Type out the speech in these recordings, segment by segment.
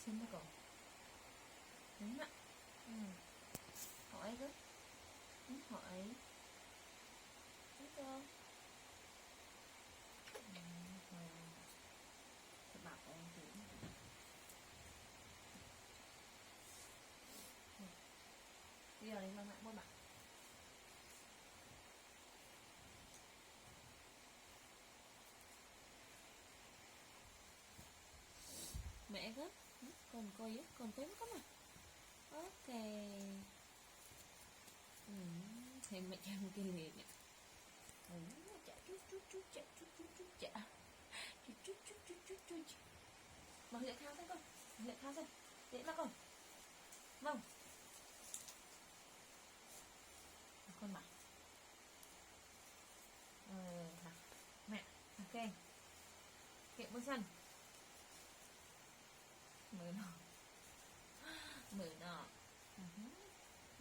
xin nó còn đúng ạ. Hỏi cơ hỏi đúng không? Các bạn có tiếng bây giờ đến bằng lại các bạn. Mẹ gấp còn coi á, còn coi có mà. Ok. Thì mẹ cho một cái liền nè. Chả chút chả chút. Mà Lệ khao xem con. Lệ khao xem. Lệ mà con. Vâng. Con bảo. Mẹ. Ok. Kiện bữa sân. Mở nọ.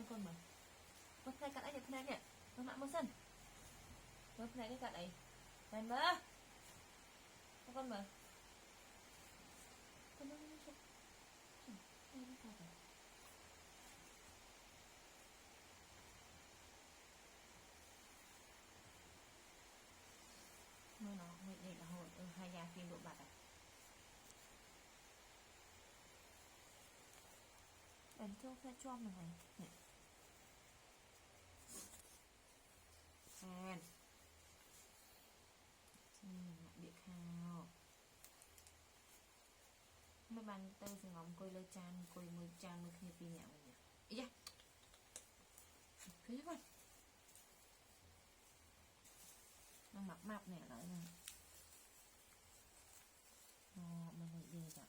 Con mở. Con này cắt anh nhỉ. Con mạng bữa sân. Con này cái cắt ấy. Này mở. Con mở. Con nó chụp. Đây nó cắt rồi. Nó đây là hồi hai gia phim độ bạc à. Ấn cho phe cho mình này nè. Hàn biệt hào mấy bạn tư thì ngóng coi lơ chan coi mười chan mười khi pin nhạo nhỉ. Ý da cứ con nó mập nè lại nè. Mình phải đi rồi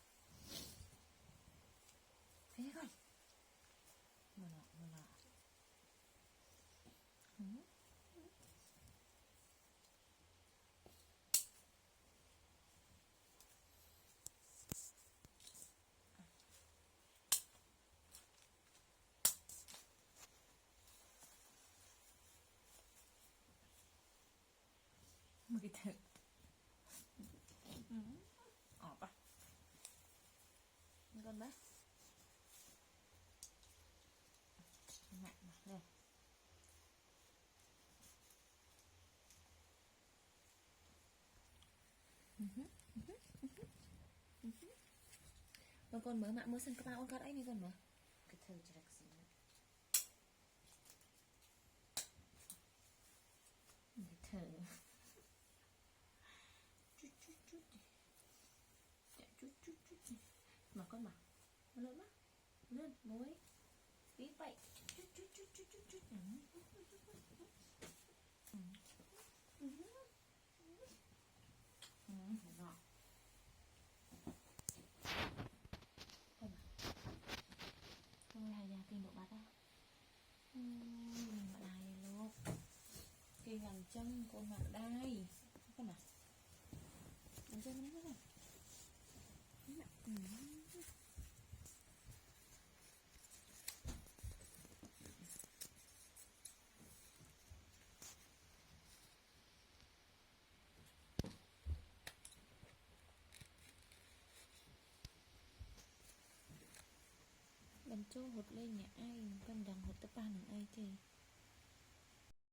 thế con mà nọ một cái thử ọp à con bé mẹ mặt lên con mở mạng mới sân các bạn con ấy này con mở cái thử chỉ đặc gì cái thử chút mà con bảo lớn mắt lên muối tí vậy chút ngọt thôi hai gia kinh độ bát á mặt đai luôn kinh làm chân con mặt đai con nào làm chân nó này Bánh trâu hột lên nhà ai con đằng hột tập ba thằng ai thì